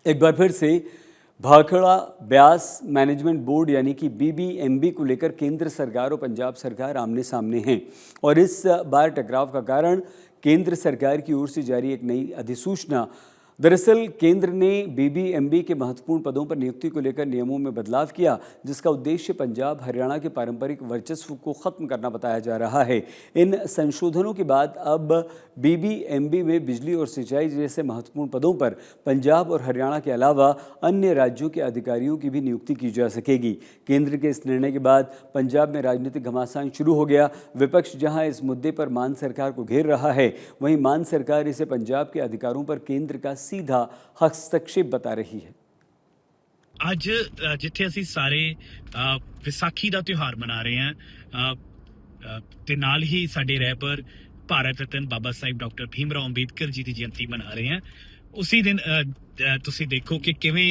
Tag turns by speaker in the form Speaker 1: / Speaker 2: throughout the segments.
Speaker 1: एक बार फिर से भाखड़ा ब्यास मैनेजमेंट बोर्ड यानी कि बीबीएमबी को लेकर केंद्र सरकार और पंजाब सरकार आमने सामने हैं और इस बार टकराव का कारण केंद्र सरकार की ओर से जारी एक नई अधिसूचना। दरअसल केंद्र ने बीबीएमबी के महत्वपूर्ण पदों पर नियुक्ति को लेकर नियमों में बदलाव किया, जिसका उद्देश्य पंजाब हरियाणा के पारंपरिक वर्चस्व को खत्म करना बताया जा रहा है। इन संशोधनों के बाद अब बीबीएमबी में बिजली और सिंचाई जैसे महत्वपूर्ण पदों पर पंजाब और हरियाणा के अलावा अन्य राज्यों के अधिकारियों की भी नियुक्ति की जा सकेगी। केंद्र के इस निर्णय के बाद पंजाब में राजनीतिक घमासान शुरू हो गया। विपक्ष जहां इस मुद्दे पर मान सरकार को घेर रहा है, वहीं मान सरकार इसे पंजाब के अधिकारों पर केंद्र का सीधा हस्तक्षेप बता रही है।
Speaker 2: ਅੱਜ ਜਿੱਥੇ ਅਸੀਂ ਸਾਰੇ ਵਿਸਾਖੀ ਦਾ ਤਿਉਹਾਰ ਮਨਾ ਰਹੇ ਹਾਂ ਤੇ ਨਾਲ ਹੀ ਸਾਡੇ ਰਹਿਬਰ ਭਾਰਤ ਰਤਨ ਬਾਬਾ ਸਾਹਿਬ ਡਾਕਟਰ ਭੀਮ ਰਾਓ ਅੰਬੇਦਕਰ ਜੀ ਦੀ ਜਯੰਤੀ ਮਨਾ ਰਹੇ ਹਾਂ, ਉਸੇ ਦਿਨ ਤੁਸੀਂ ਦੇਖੋ ਕਿ ਕਿਵੇਂ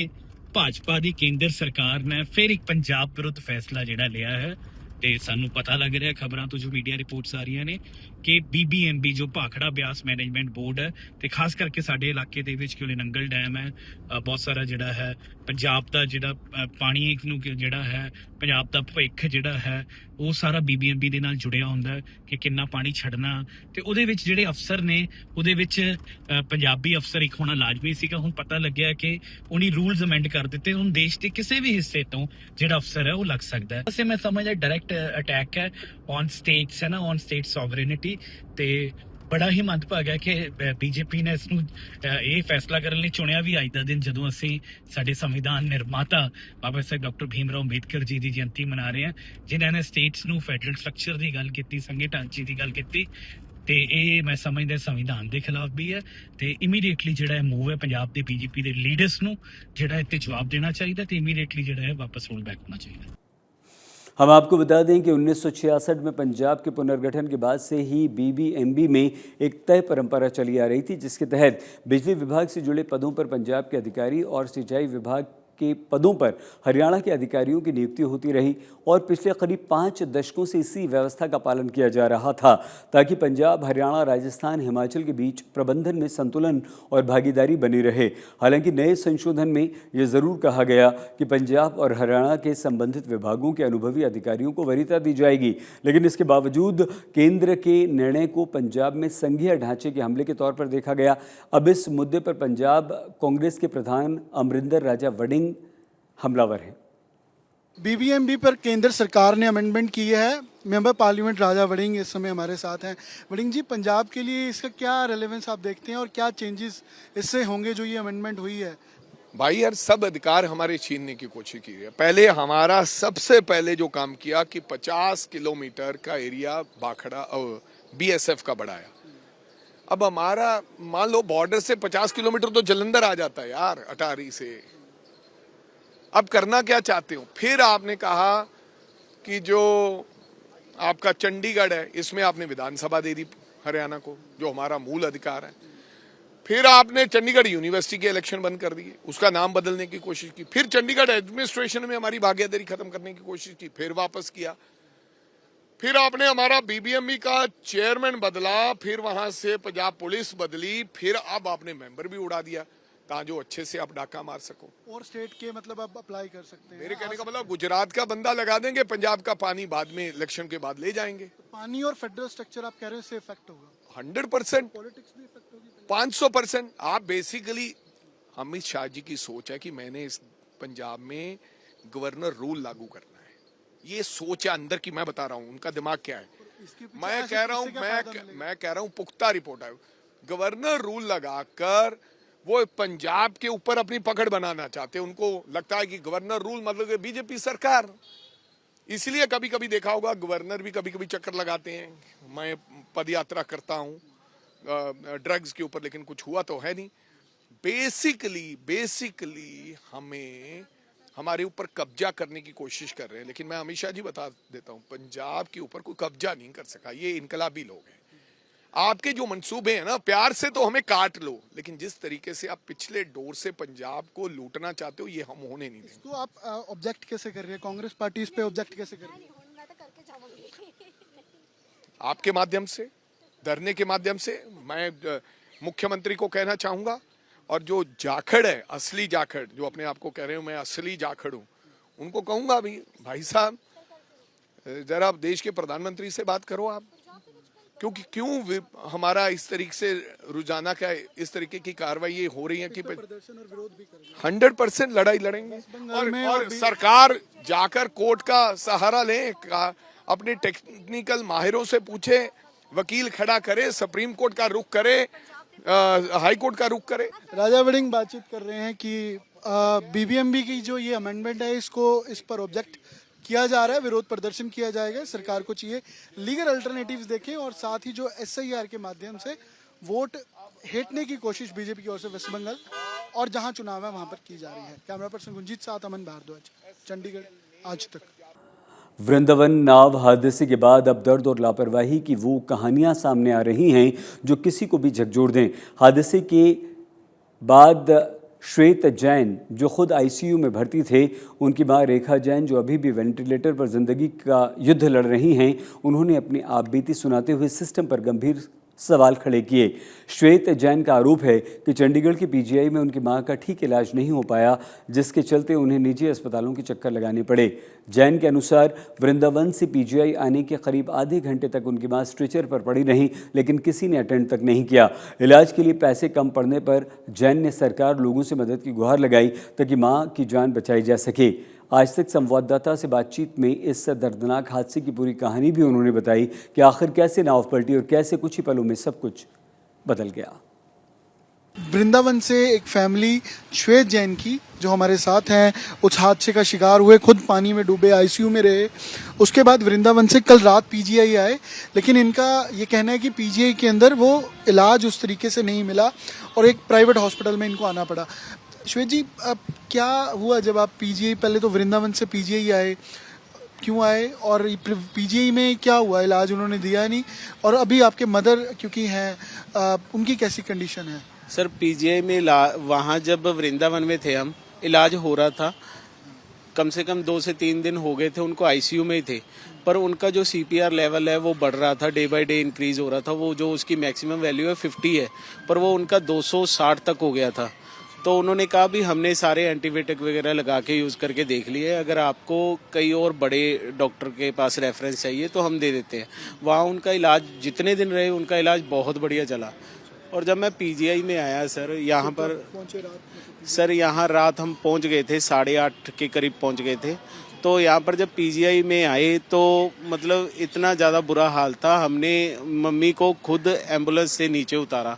Speaker 2: ਭਾਜਪਾ ਦੀ ਕੇਂਦਰ ਸਰਕਾਰ ਨੇ ਫਿਰ ਇੱਕ ਪੰਜਾਬ ਵਿਰੁੱਧ ਫੈਸਲਾ ਜਿਹੜਾ ਲਿਆ ਹੈ ਤੇ ਸਾਨੂੰ ਪਤਾ ਲੱਗ ਰਿਹਾ ਖਬਰਾਂ ਤੋਂ ਜੋ ਮੀਡੀਆ ਰਿਪੋਰਟਸ ਆ ਰਹੀਆਂ ਨੇ ਕਿ ਬੀਬੀਐਮਬੀ ਜੋ ਭਾਖੜਾ ਬਿਆਸ ਮੈਨੇਜਮੈਂਟ ਬੋਰਡ ਹੈ ਤੇ ਖਾਸ ਕਰਕੇ ਸਾਡੇ ਇਲਾਕੇ ਦੇ ਵਿੱਚ ਕਿਉਂਕਿ ਨੰਗਲ ਡੈਮ ਹੈ, ਬਹੁਤ ਸਾਰਾ ਜਿਹੜਾ ਹੈ ਪੰਜਾਬ ਦਾ ਜਿਹੜਾ ਪਾਣੀ ਨੂੰ ਜਿਹੜਾ ਹੈ ਪੰਜਾਬ ਦਾ ਭਵਿੱਖ ਜਿਹੜਾ ਹੈ ਉਹ ਸਾਰਾ ਬੀਬੀਐਮਬੀ ਦੇ ਨਾਲ ਜੁੜਿਆ ਹੁੰਦਾ ਕਿ ਕਿੰਨਾ ਪਾਣੀ ਛੱਡਣਾ ਤੇ ਉਹਦੇ ਵਿੱਚ ਜਿਹੜੇ ਅਫਸਰ ਨੇ ਉਹਦੇ ਵਿੱਚ ਪੰਜਾਬੀ ਅਫਸਰ ਇੱਕ ਹੋਣਾ ਲਾਜ਼ਮੀ ਸੀਗਾ। ਹੁਣ ਪਤਾ ਲੱਗਿਆ ਕਿ ਉਹਨੀ ਰੂਲਸ ਅਮੈਂਡ ਕਰ ਦਿੱਤੇ, ਹੁਣ ਦੇਸ਼ ਦੇ ਕਿਸੇ ਵੀ ਹਿੱਸੇ ਤੋਂ ਜਿਹੜਾ ਅਫਸਰ ਹੈ ਉਹ ਲੱਗ ਸਕਦਾ ਹੈ। ਵੈਸੇ ਮੈਂ ਸਮਝਦਾ ਡਾਇਰੈਕਟ ਅਟੈਕ ਹੈ ਔਨ ਸਟੇਟਸ ਹੈ ਨਾ, ਔਨ ਸਟੇਟ ਸੋਵਰੇਨਿਟੀ ਤੇ ਬੜਾ ਹੀ ਮੰਦਭਾਗਾ ਹੈ ਕਿ ਬੀਜੇਪੀ ਨੇ ਇਸ ਨੂੰ ਇਹ ਫੈਸਲਾ ਕਰਨ ਲਈ ਚੁਣਿਆ ਵੀ ਅੱਜ ਦਾ ਦਿਨ ਜਦੋਂ ਅਸੀਂ ਸਾਡੇ ਸੰਵਿਧਾਨ ਨਿਰਮਾਤਾ ਬਾਬਾ ਸਾਹਿਬ ਡਾਕਟਰ ਭੀਮ ਰਾਓ ਅੰਬੇਦਕਰ ਜੀ ਦੀ ਜਯੰਤੀ ਮਨਾ ਰਹੇ ਹਾਂ, ਜਿਨ੍ਹਾਂ ਨੇ ਸਟੇਟਸ ਨੂੰ ਫੈਡਰਲ ਸਟਰਕਚਰ ਦੀ ਗੱਲ ਕੀਤੀ, ਸੰਘੀ ਢਾਂਚੇ ਦੀ ਗੱਲ ਕੀਤੀ ਤੇ ਇਹ ਮੈਂ ਸਮਝਦਾ ਸੰਵਿਧਾਨ ਦੇ ਖਿਲਾਫ ਵੀ ਹੈ ਤੇ ਇਮੀਡੀਏਟਲੀ ਜਿਹੜਾ ਮੂਵ ਹੈ ਪੰਜਾਬ ਦੇ ਬੀਜੇਪੀ ਦੇ ਲੀਡਰਸ ਨੂੰ ਜਿਹੜਾ ਇੱਥੇ ਜਵਾਬ ਦੇਣਾ ਚਾਹੀਦਾ ਤੇ ਇਮੀਡੀਏਟਲੀ ਜਿਹੜਾ ਹੈ ਵਾਪਸ ਰੋਲ बैक होना चाहिए।
Speaker 1: हम आपको बता दें कि 1966 में पंजाब के पुनर्गठन के बाद से ही बीबीएमबी में एक तय परंपरा चली आ रही थी, जिसके तहत बिजली विभाग से जुड़े पदों पर पंजाब के अधिकारी और सिंचाई विभाग के पदों पर हरियाणा के अधिकारियों की नियुक्ति होती रही और पिछले करीब 5 दशकों से इसी व्यवस्था का पालन किया जा रहा था ताकि पंजाब, हरियाणा, राजस्थान, हिमाचल के बीच प्रबंधन में संतुलन और भागीदारी बनी रहे। हालांकि नए संशोधन में ये ज़रूर कहा गया कि पंजाब और हरियाणा के संबंधित विभागों के अनुभवी अधिकारियों को वरीयता दी जाएगी, लेकिन इसके बावजूद केंद्र के निर्णय को पंजाब में संघीय ढांचे के हमले के तौर पर देखा गया। अब इस मुद्दे पर पंजाब कांग्रेस के प्रधान अमरिंदर राजा वड़िंग हमलावर है।
Speaker 3: बीबीएमबी पर केंद्र सरकार ने अमेंडमेंट की है। मेंबर पार्लियामेंट राजा वड़िंग इस समय हमारे साथ हैं। वड़िंग जी, पंजाब के लिए इसका क्या रेलेवेंस आप देखते हैं और क्या चेंजेस इससे होंगे जो ये अमेंडमेंट हुई है?
Speaker 4: भाई यार, सब अधिकार हमारे छीनने की कोशिश की है। पहले हमारा सबसे पहले जो काम किया कि 50 किलोमीटर का एरिया भाखड़ा बीएसएफ का बढ़ाया। अब हमारा मान लो बॉर्डर से 50 किलोमीटर तो जलंधर आ जाता है यार, अटारी से। अब करना क्या चाहते हो? फिर आपने कहा कि जो आपका चंडीगढ़ है इसमें आपने विधानसभा दे दी हरियाणा को, जो हमारा मूल अधिकार है। फिर आपने चंडीगढ़ यूनिवर्सिटी के इलेक्शन बंद कर दिए, उसका नाम बदलने की कोशिश की। फिर चंडीगढ़ एडमिनिस्ट्रेशन में हमारी भागीदारी खत्म करने की कोशिश की, फिर वापस किया। फिर आपने हमारा बीबीएमबी का चेयरमैन बदला, फिर वहां से पंजाब पुलिस बदली, फिर अब आपने मेंबर भी उड़ा दिया ताकि जो अच्छे से आप डाका मार सको
Speaker 3: और स्टेट के मतलब आप अप्लाई कर सकते हैं।
Speaker 4: मेरे कहने का मतलब गुजरात का बंदा लगा देंगे, पंजाब का पानी बाद में इलेक्शन के बाद ले जाएंगे।
Speaker 3: तो पानी और फेडरल स्ट्रक्चर आप कह रहे हैं इससे इफेक्ट होगा?
Speaker 4: 100%,
Speaker 3: पॉलिटिक्स भी इफेक्ट होगी?
Speaker 4: 500%। आप बेसिकली अमित शाह जी की सोच है कि मैंने इस पंजाब में गवर्नर रूल लागू करना है, ये सोच है अंदर की। मैं बता रहा हूँ उनका दिमाग क्या है। मैं कह रहा हूँ पुख्ता रिपोर्ट है। गवर्नर रूल लगाकर वो पंजाब के ऊपर अपनी पकड़ बनाना चाहते हैं। उनको लगता है कि गवर्नर रूल मतलब बीजेपी सरकार। इसलिए कभी कभी देखा होगा गवर्नर भी कभी कभी चक्कर लगाते हैं। मैं पद यात्रा करता हूँ ड्रग्स के ऊपर, लेकिन कुछ हुआ तो है नहीं। बेसिकली हमें हमारे ऊपर कब्जा करने की कोशिश कर रहे हैं। लेकिन मैं हमेशा जी बता देता हूँ, पंजाब के ऊपर कोई कब्जा नहीं कर सका। ये इनकलाबी लोग हैं। आपके जो मंसूबे हैं ना, प्यार से तो हमें काट लो, लेकिन जिस तरीके से आप पिछले डोर से पंजाब को लूटना चाहते हो, ये हम होने नहीं देंगे।
Speaker 3: तो आप ऑब्जेक्ट कैसे कर रहे हैं? कांग्रेस पार्टी इस पे ऑब्जेक्ट कैसे कर रही है?
Speaker 4: आपके माध्यम से, धरने के माध्यम से मैं मुख्यमंत्री को कहना चाहूंगा और जो जाखड़ है, असली जाखड़, जो अपने आप को कह रहे हो मैं असली जाखड़ हूँ, उनको कहूंगा भी भाई साहब जरा आप देश के प्रधानमंत्री से बात करो आप, क्योंकि क्यों हमारा इस तरीके से रोजाना का इस तरीके की कार्रवाई ये हो रही है कि 100% लड़ाई लड़ेंगे और सरकार जाकर कोर्ट का सहारा ले, अपने टेक्निकल माहिरों से पूछे, वकील खड़ा करे, सुप्रीम कोर्ट का रुख करे, हाई कोर्ट का रुख करे।
Speaker 3: राजा वड़िंग बातचीत कर रहे हैं कि बीबीएमबी की जो ये अमेंडमेंट है इस पर ऑब्जेक्ट किया जा रहा है, विरोध प्रदर्शन किया जाएगा। सरकार को चाहिए लीगल अल्टरनेटिव्स देखें और साथ ही जो एसआईआर के माध्यम से वोट हेटने की कोशिश बीजेपी की ओर से वेस्ट बंगाल और जहां चुनाव है वहां पर की जा रही है। कैमरा पर्सन गुंजीत साथ अमन भारद्वाज, चंडीगढ़ आज तक।
Speaker 1: वृंदावन नाव हादसे के बाद अब दर्द और लापरवाही की वो कहानियां सामने आ रही हैं जो किसी को भी झकझोर दें। हादसे के बाद श्वेत जैन जो खुद आईसीयू में भर्ती थे, उनकी मां रेखा जैन जो अभी भी वेंटिलेटर पर जिंदगी का युद्ध लड़ रही हैं, उन्होंने अपनी आपबीती सुनाते हुए सिस्टम पर गंभीर सवाल खड़े किए। श्वेत जैन का आरोप है कि चंडीगढ़ के पीजीआई में उनकी मां का ठीक इलाज नहीं हो पाया, जिसके चलते उन्हें निजी अस्पतालों के चक्कर लगाने पड़े। जैन के अनुसार वृंदावन से पीजीआई आने के करीब आधे घंटे तक उनकी मां स्ट्रेचर पर पड़ी रहीं, लेकिन किसी ने अटेंड तक नहीं किया। इलाज के लिए पैसे कम पड़ने पर जैन ने सरकार लोगों से मदद की गुहार लगाई ताकि मां की जान बचाई जा सके। आज तक संवाददाता से बातचीत में इस दर्दनाक हादसे की पूरी कहानी भी उन्होंने बताई कि आखिर कैसे नाव पलटी और कैसे कुछ ही पलों में सब कुछ बदल गया।
Speaker 3: वृंदावन से एक फैमिली श्वेत जैन की जो हमारे साथ हैं, उस हादसे का शिकार हुए, खुद पानी में डूबे, आईसीयू में रहे। उसके बाद वृंदावन से कल रात पीजीआई आए, लेकिन इनका ये कहना है कि पीजीआई के अंदर वो इलाज उस तरीके से नहीं मिला और एक प्राइवेट हॉस्पिटल में इनको आना पड़ा। श्वेत जी, अब क्या हुआ जब आप पीजीआई, पहले तो वृंदावन से पीजीआई आए, क्यों आए और पीजीआई में क्या हुआ? इलाज उन्होंने दिया नहीं, और अभी आपके मदर क्योंकि हैं, उनकी कैसी कंडीशन है?
Speaker 5: सर पीजीआई में वहाँ जब वृंदावन में थे हम, इलाज हो रहा था, कम से कम 2 से 3 दिन हो गए थे उनको आईसीयू में ही थे, पर उनका जो सीपीआर लेवल है वो बढ़ रहा था, डे बाय डे इंक्रीज हो रहा था। वो जो उसकी मैक्सिमम वैल्यू है 50 है, पर वो उनका 260 तक हो गया था। तो उन्होंने कहा भी हमने सारे एंटीबायोटिक वगैरह लगा के यूज़ करके देख लिए, अगर आपको कई और बड़े डॉक्टर के पास रेफरेंस चाहिए तो हम दे देते हैं। वहाँ उनका इलाज जितने दिन रहे उनका इलाज बहुत बढ़िया चला। और जब मैं पीजीआई में आया सर, यहाँ पर सर यहाँ रात हम पहुँच गए थे, 8:30 के करीब पहुँच गए थे। तो यहाँ पर जब पीजीआई में आए तो मतलब इतना ज़्यादा बुरा हाल था, हमने मम्मी को खुद एम्बुलेंस से नीचे उतारा,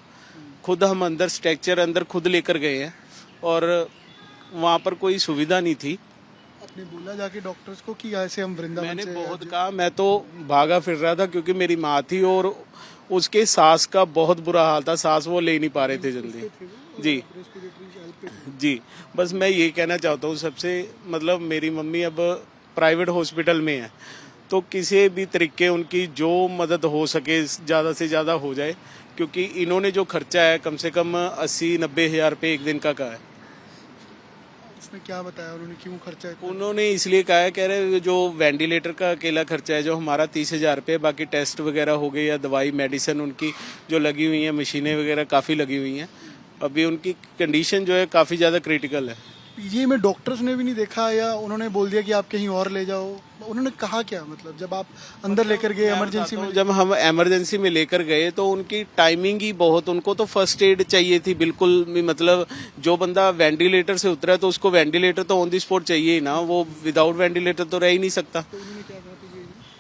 Speaker 5: खुद हम अंदर स्ट्रक्चर अंदर खुद लेकर गए हैं, और वहाँ पर कोई सुविधा नहीं थी।
Speaker 3: आपने बोला जाके डॉक्टर्स को कि ऐसे हम वृंदावन
Speaker 5: मैंने
Speaker 3: से
Speaker 5: बहुत कहा, मैं तो भागा फिर रहा था क्योंकि मेरी माँ थी और उसके सास का बहुत बुरा हाल था, सास वो ले नहीं पा रहे थे जल्दी। जी जी, बस मैं ये कहना चाहता हूँ सबसे, मतलब मेरी मम्मी अब प्राइवेट हॉस्पिटल में है, तो किसी भी तरीके उनकी जो मदद हो सके ज़्यादा से ज़्यादा हो जाए, क्योंकि इन्होंने जो खर्चा है कम से कम 80-90 हज़ार रुपये एक दिन का है।
Speaker 3: उसमें क्या बताया उन्होंने, क्यों खर्चा है?
Speaker 5: उन्होंने इसलिए कहा है, कह रहे जो वेंटिलेटर का अकेला खर्चा है जो हमारा 30,000 रुपये, बाकी टेस्ट वगैरह हो गए या दवाई मेडिसिन उनकी जो लगी हुई हैं, मशीनें वगैरह काफ़ी लगी हुई हैं। अभी उनकी कंडीशन जो है काफ़ी ज़्यादा क्रिटिकल है।
Speaker 3: पीजीआई में डॉक्टर्स ने भी नहीं देखा या उन्होंने बोल दिया कि आप कहीं और ले जाओ? उन्होंने कहा क्या, मतलब जब आप अंदर लेकर गए इमरजेंसी में?
Speaker 5: जब हम इमरजेंसी में लेकर गए तो उनकी टाइमिंग ही बहुत, उनको तो फर्स्ट एड चाहिए थी बिल्कुल, मतलब जो बंदा वेंटिलेटर से उतरा है तो उसको वेंटिलेटर तो ऑन दी स्पॉट चाहिए ही ना, वो विदाउट वेंटिलेटर तो रह ही नहीं सकता।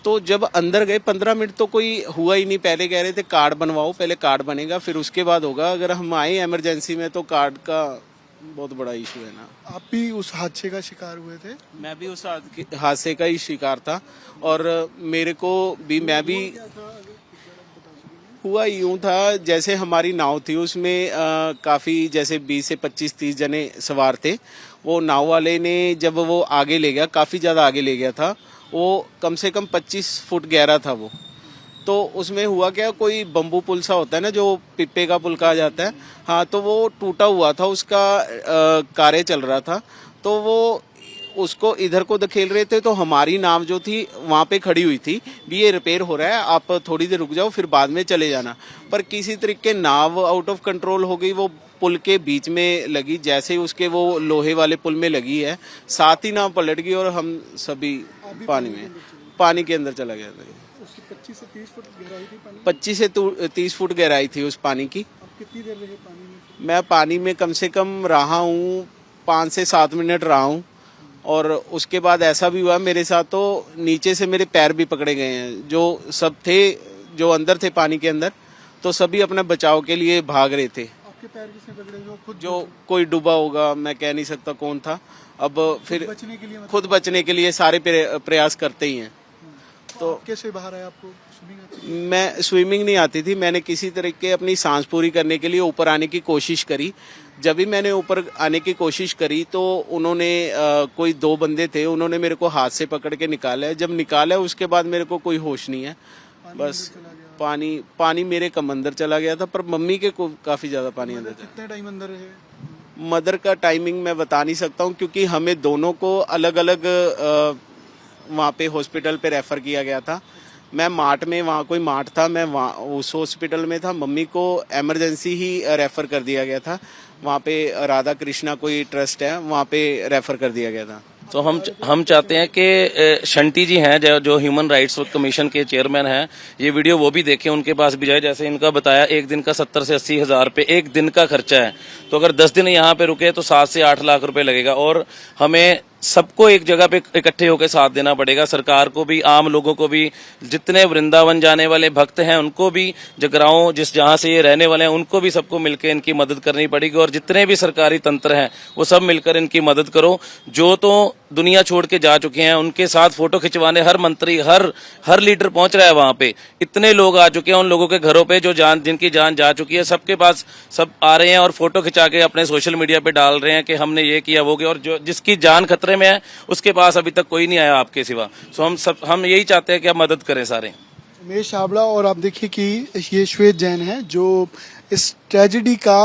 Speaker 5: तो जब अंदर गए 15 मिनट तो कोई हुआ ही नहीं। पहले कह रहे थे कार्ड बनवाओ, पहले कार्ड बनेगा फिर उसके बाद होगा। अगर हम आए इमरजेंसी में तो कार्ड का बहुत बड़ा इशू है ना।
Speaker 3: आप भी उस हादसे का शिकार हुए थे?
Speaker 5: मैं भी उस हादसे का ही शिकार था, और मेरे को भी, मैं भी हुआ यूं था जैसे हमारी नाव थी उसमें काफ़ी जैसे 20 से 25-30 जने सवार थे। वो नाव वाले ने जब वो आगे ले गया, काफ़ी ज़्यादा आगे ले गया था, वो कम से कम 25 फुट गहरा था वो। तो उसमें हुआ क्या, कोई बम्बू पुल सा होता है ना जो पिप्पे का पुल कहा जाता है, हाँ, तो वो टूटा हुआ था, उसका कार्य चल रहा था, तो वो उसको इधर को धकेल रहे थे। तो हमारी नाव जो थी वहाँ पे खड़ी हुई थी भी, ये रिपेयर हो रहा है, आप थोड़ी देर रुक जाओ फिर बाद में चले जाना। पर किसी तरीके नाव आउट ऑफ कंट्रोल हो गई, वो पुल के बीच में लगी, जैसे ही उसके वो लोहे वाले पुल में लगी है, साथ ही नाव पलट गई और हम सभी पानी के अंदर चला गया था।
Speaker 3: उसकी 25 से 30 फुट गहराई थी पानी।
Speaker 5: 25 से 30 फुट गहराई थी उस पानी की।
Speaker 3: अब कितनी देर रहे पानी में?
Speaker 5: मैं पानी में कम से कम रहा हूँ 5 से 7 मिनट रहा हूँ। और उसके बाद ऐसा भी हुआ मेरे साथ, तो नीचे से मेरे पैर भी पकड़े गए हैं। जो सब थे, जो अंदर थे पानी के अंदर, तो सभी अपने बचाव के लिए भाग रहे थे।
Speaker 3: आपके पैर किसने पकड़े?
Speaker 5: जो कोई डूबा होगा, मैं कह नहीं सकता कौन था। अब फिर
Speaker 3: बचने के लिए
Speaker 5: खुद बचने के लिए सारे प्रयास करते ही हैं।
Speaker 3: तो कैसे बाहर आए? आपको स्विमिंग आती थी?
Speaker 5: मैं स्विमिंग नहीं आती थी, मैंने किसी तरीके अपनी सांस पूरी करने के लिए ऊपर आने की कोशिश करी। जब भी मैंने ऊपर आने की कोशिश करी तो उन्होंने कोई 2 बंदे थे, उन्होंने मेरे को हाथ से पकड़ के निकाला। जब निकाला उसके बाद मेरे को कोई होश नहीं है, बस पानी मेरे कम अंदर चला गया था, पर मम्मी के को काफी ज्यादा पानी अंदर था।
Speaker 3: कितने टाइम अंदर रहे?
Speaker 5: मदर का टाइमिंग मैं बता नहीं सकता हूँ, क्योंकि हमें दोनों को अलग अलग वहाँ पे हॉस्पिटल पे रेफर किया गया था। मैं मार्ट में, वहाँ कोई मार्ट था, मैं वहाँ उस हॉस्पिटल में था। मम्मी को इमरजेंसी ही रेफर कर दिया गया था। वहाँ पे राधा कृष्णा कोई ट्रस्ट है, वहाँ पे रेफर कर दिया गया था।
Speaker 6: तो हम चाहते हैं कि शंटी जी हैं जो ह्यूमन राइट्स कमीशन के चेयरमैन हैं, ये वीडियो वो भी देखें, उनके पास भी जाए। जैसे इनका बताया, एक दिन का 70 से 80 हज़ार रुपये एक दिन का खर्चा है, तो अगर 10 दिन यहाँ पे रुके तो 7 से 8 लाख रुपए लगेगा। और हमें सबको एक जगह पे इकट्ठे होकर साथ देना पड़ेगा, सरकार को भी, आम लोगों को भी, जितने वृंदावन जाने वाले भक्त हैं उनको भी, जगराओं जहाँ से ये रहने वाले हैं उनको भी, सबको मिलकर इनकी मदद करनी पड़ेगी। और जितने भी सरकारी तंत्र हैं वो सब मिलकर इनकी मदद करो। जो तो दुनिया छोड़ के जा चुके हैं उनके साथ फोटो खिंचवाने हर मंत्री, हर लीडर पहुंच रहा है वहां पे। इतने लोग आ चुके हैं उन लोगों के घरों पे जिनकी जान जा चुकी है, सबके पास सब आ रहे हैं और फोटो खिंचा के अपने सोशल मीडिया पे डाल रहे हैं कि हमने ये किया वो किया। और जो जिसकी जान खतरे में है उसके पास अभी तक कोई नहीं आया आपके सिवा। सो हम यही चाहते हैं कि आप मदद करें सारे।
Speaker 3: उमेश छाबड़ा। और आप देखिए कि ये श्वेत जैन है जो इस ट्रेजेडी का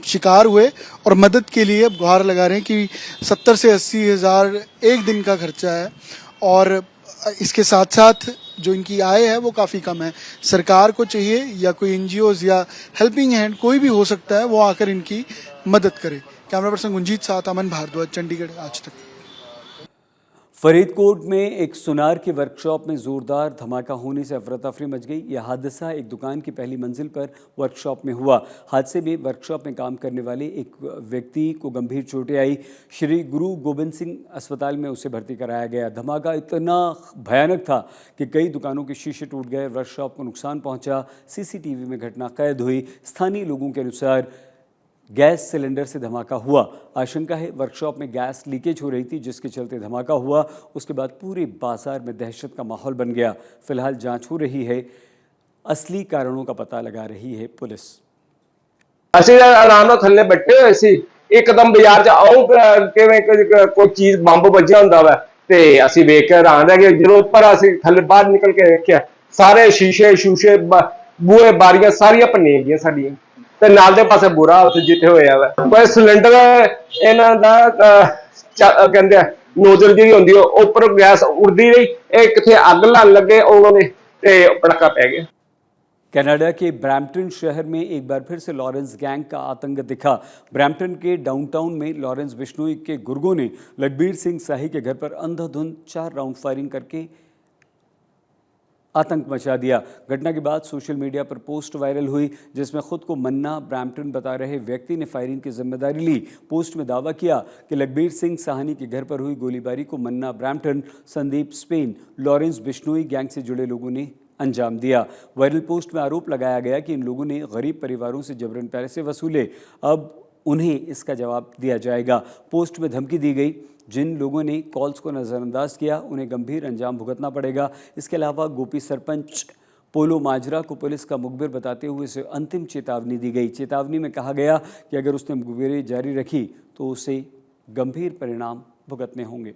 Speaker 3: शिकार हुए और मदद के लिए अब गुहार लगा रहे हैं कि 70 से 80 हज़ार एक दिन का खर्चा है। और इसके साथ साथ जो इनकी आय है वो काफ़ी कम है। सरकार को चाहिए, या कोई NGOs या हेल्पिंग हैंड कोई भी हो सकता है, वो आकर इनकी मदद करे। कैमरा पर्सन गुंजीत साथ अमन भारद्वाज, चंडीगढ़ आज तक।
Speaker 1: फरीदकोट में एक सुनार की वर्कशॉप में जोरदार धमाका होने से अफरा तफरी मच गई। यह हादसा एक दुकान की पहली मंजिल पर वर्कशॉप में हुआ। हादसे में वर्कशॉप में काम करने वाले एक व्यक्ति को गंभीर चोटें आई। श्री गुरु गोबिंद सिंह अस्पताल में उसे भर्ती कराया गया। धमाका इतना भयानक था कि कई दुकानों के शीशे टूट गए, वर्कशॉप को नुकसान पहुंचा। CCTV में घटना कैद हुई। स्थानीय लोगों के अनुसार गैस सिलेंडर से धमाका हुआ। आशंका है वर्कशॉप में गैस लीकेज हो रही थी, जिसके चलते धमाका हुआ। उसके बाद पूरे बाजार में दहशत का माहौल बन गया। फिलहाल जांच हो रही है, असली कारणों का पता लगा रही है पुलिस।
Speaker 7: ਅਸੀਂ ਆਰਾਮ ਨਾਲ ਥੱਲੇ ਬੈਠੇ ਹੋਏ ਸੀ, ਇੱਕਦਮ ਬਾਜ਼ਾਰ 'ਚ ਆਉਂ ਕਿਵੇਂ ਕੋਈ ਚੀਜ਼ ਬੰਬ ਵੱਜਿਆ ਹੁੰਦਾ ਵਾ, ਤੇ ਅਸੀਂ ਵੇਖ ਕੇ ਹੈਰਾਨ ਰਹਿ ਗਏ। ਜਦੋਂ ਉੱਪਰ ਅਸੀਂ ਥੱਲੇ ਬਾਹਰ ਨਿਕਲ ਕੇ ਵੇਖਿਆ, ਸਾਰੇ ਸ਼ੀਸ਼ੇ ਬੂਹੇ ਬਾਰੀਆਂ ਸਾਰੀਆਂ ਭੰਨੀਆਂ ਗਈਆਂ ਸਾਡੀਆਂ, ਤੇ ਨਾਲ ਦੇ ਪਾਸੇ ਬੁਰਾ ਹਾਲ ਜਿੱਥੇ ਹੋਇਆ ਵਾ। ਕੋਈ ਸਿਲੰਡਰ ਇਹਨਾਂ ਦਾ ਕਹਿੰਦੇ ਆ ਨੋਜ਼ਲ ਜਿਹੜੀ ਹੁੰਦੀ ਉਹ ਉੱਪਰ ਗੈਸ ਉੜਦੀ ਰਹੀ, ਇਹ ਕਿੱਥੇ ਅੱਗ ਲਾਉਣ ਲੱਗੇ ਉਹਨਾਂ ਨੇ ਤੇ ਪਟਾਕਾ पै गया।
Speaker 1: कनाडा के ब्रैम्पटन शहर में एक बार फिर से लॉरेंस गैंग का आतंक दिखा। ब्रैम्पटन के डाउनटाउन में लॉरेंस बिश्नोई के गुर्गों ने लखबीर सिंह शाही के घर पर अंधाधुंध 4 राउंड फायरिंग करके आतंक मचा दिया। घटना के बाद सोशल मीडिया पर पोस्ट वायरल हुई, जिसमें खुद को मन्ना ब्रैम्पटन बता रहे व्यक्ति ने फायरिंग की जिम्मेदारी ली। पोस्ट में दावा किया कि लखबीर सिंह साहनी के घर पर हुई गोलीबारी को मन्ना Brampton, Sandeep Spain, Lawrence Bishnoi gang से जुड़े लोगों ने अंजाम दिया। वायरल पोस्ट में आरोप लगाया गया कि इन लोगों ने गरीब परिवारों से जबरन पैसे वसूले, अब उन्हें इसका जवाब दिया जाएगा। पोस्ट में धमकी दी गई, जिन लोगों ने कॉल्स को नज़रअंदाज किया उन्हें गंभीर अंजाम भुगतना पड़ेगा। इसके अलावा गोपी सरपंच पोलो माजरा को पुलिस का मुखबिर बताते हुए उसे अंतिम चेतावनी दी गई। चेतावनी में कहा गया कि अगर उसने मुखबिरी जारी रखी तो उसे गंभीर परिणाम भुगतने होंगे।